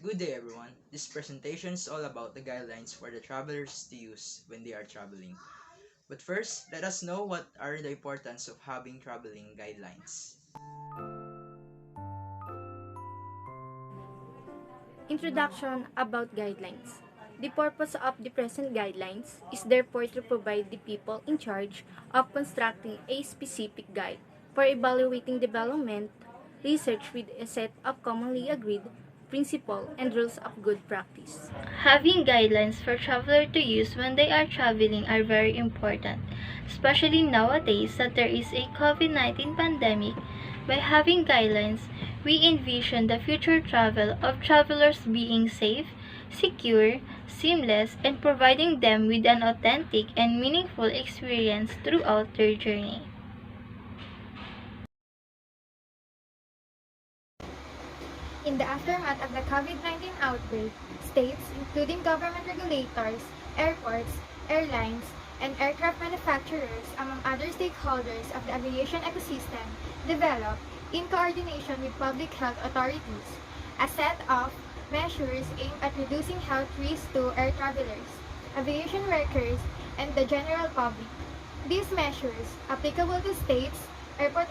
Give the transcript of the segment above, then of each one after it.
Good day everyone. This presentation is all about the guidelines for the travelers to use when they are traveling. But first, let us know what are the importance of having traveling guidelines. Introduction about guidelines. The purpose of the present guidelines is therefore to provide the people in charge of constructing a specific guide for evaluating development, research with a set of commonly agreed principles and rules of good practice. Having guidelines for travelers to use when they are traveling are very important, especially nowadays that there is a COVID-19 pandemic. By having guidelines, we envision the future travel of travelers being safe, secure, seamless, and providing them with an authentic and meaningful experience throughout their journey. In the aftermath of the COVID-19 outbreak, states, including government regulators, airports, airlines, and aircraft manufacturers, among other stakeholders of the aviation ecosystem, developed, in coordination with public health authorities, a set of measures aimed at reducing health risks to air travelers, aviation workers, and the general public. These measures, applicable to states, airport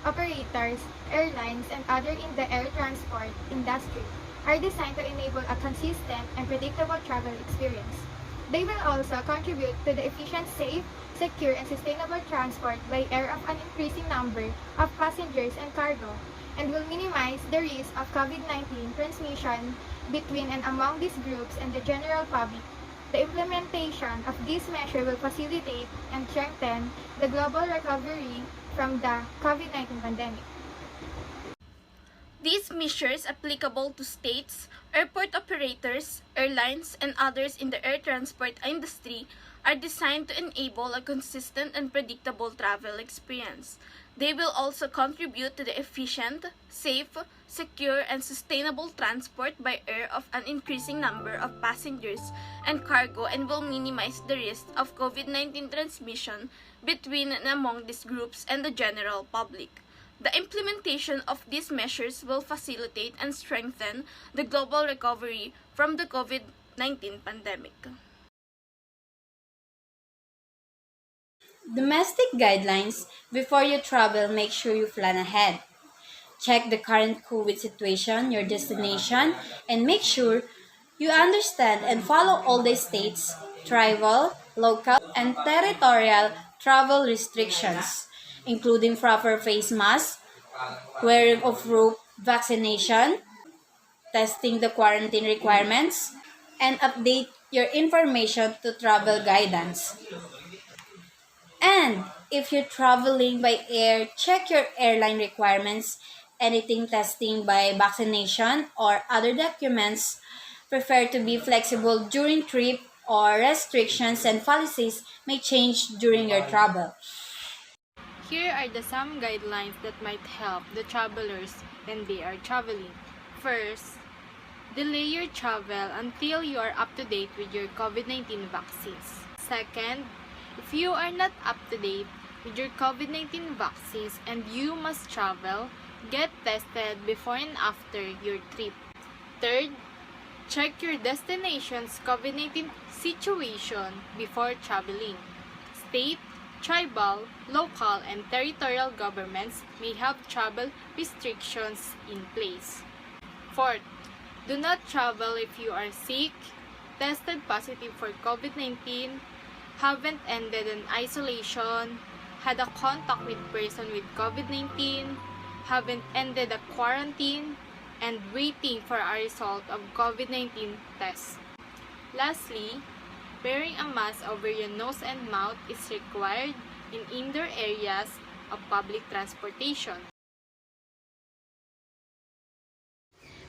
operators, airlines, and others in the air transport industry, are designed to enable a consistent and predictable travel experience. They will also contribute to the efficient, safe, secure, and sustainable transport by air of an increasing number of passengers and cargo, and will minimize the risk of COVID-19 transmission between and among these groups and the general public. The implementation of this measure will facilitate and strengthen the global recovery from the COVID-19 pandemic. These measures applicable to states, airport operators, airlines, and others in the air transport industry are designed to enable a consistent and predictable travel experience. They will also contribute to the efficient, safe, secure, and sustainable transport by air of an increasing number of passengers and cargo and will minimize the risk of COVID-19 transmission between and among these groups and the general public. The implementation of these measures will facilitate and strengthen the global recovery from the COVID-19 pandemic. Domestic guidelines. Before you travel, make sure you plan ahead. Check the current COVID situation, your destination, and make sure you understand and follow all the states, tribal, local, and territorial travel restrictions, including proper face masks, wearing of rope, vaccination, testing the quarantine requirements, and update your information to travel guidance. And if you're traveling by air, check your airline requirements, anything testing by vaccination or other documents. Prefer to be flexible during trip or restrictions and policies may change during your travel. Here are some guidelines that might help the travelers when they are traveling. First, delay your travel until you are up to date with your COVID-19 vaccines. Second, if you are not up to date with your COVID-19 vaccines and you must travel, get tested before and after your trip. Third, check your destination's COVID-19 situation before traveling. State, tribal, local, and territorial governments may have travel restrictions in place. Fourth, do not travel if you are sick, tested positive for COVID-19, haven't ended an isolation, had a contact with person with COVID-19, haven't ended a quarantine, and waiting for a result of COVID-19 test. Lastly, wearing a mask over your nose and mouth is required in indoor areas of public transportation.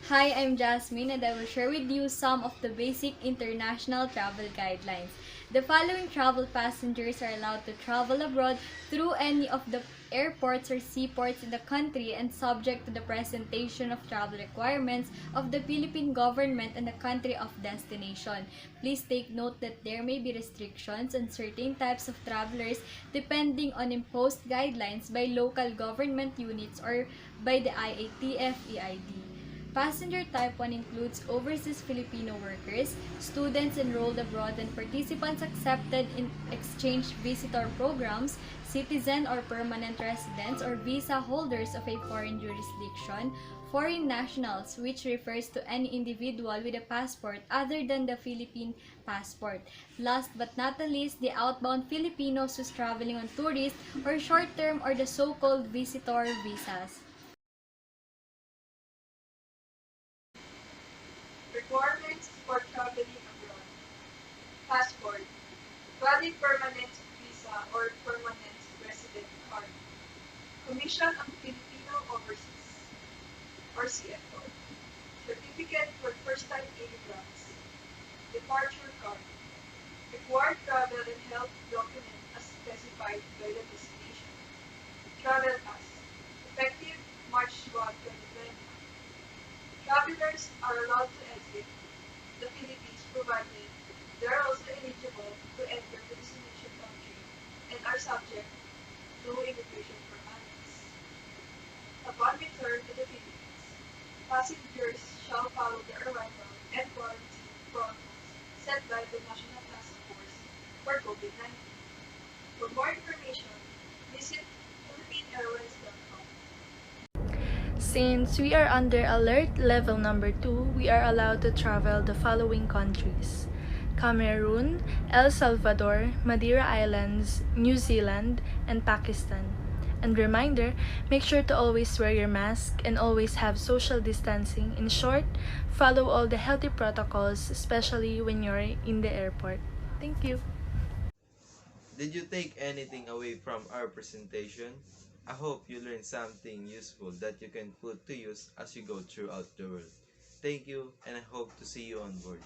Hi, I'm Jasmine and I will share with you some of the basic international travel guidelines. The following travel passengers are allowed to travel abroad through any of the airports or seaports in the country and subject to the presentation of travel requirements of the Philippine government and the country of destination. Please take note that there may be restrictions on certain types of travelers depending on imposed guidelines by local government units or by the IATF EID. Passenger Type 1 includes overseas Filipino workers, students enrolled abroad, and participants accepted in exchange visitor programs, citizen or permanent residents or visa holders of a foreign jurisdiction, foreign nationals, which refers to any individual with a passport other than the Philippine passport. Last but not the least, the outbound Filipinos who's traveling on tourist or short-term or the so-called visitor visas. Requirements for traveling abroad. Passport. Valid permanent visa or permanent resident card. Commission on Filipino Overseas or CFO. Certificate for first-time immigrants. Departure card. Required travel and health document as specified by the destination. Travel pass. Effective March 1, 2020. Travelers are allowed to exit the Philippines provided they are also eligible to enter the destination country and are subject to immigration formalities. Upon return to the Philippines, passengers shall follow the arrival and quarantine protocols set by the National Task Force for COVID-19. For more information, visit philippineairlines.com. Since we are under alert level number 2, we are allowed to travel the following countries: Cameroon, El Salvador, Madeira Islands, New Zealand, and Pakistan. And reminder, make sure to always wear your mask and always have social distancing. In short, follow all the healthy protocols, especially when you're in the airport. Thank you. Did you take anything away from our presentation? I hope you learned something useful that you can put to use as you go throughout the world. Thank you, and I hope to see you on board.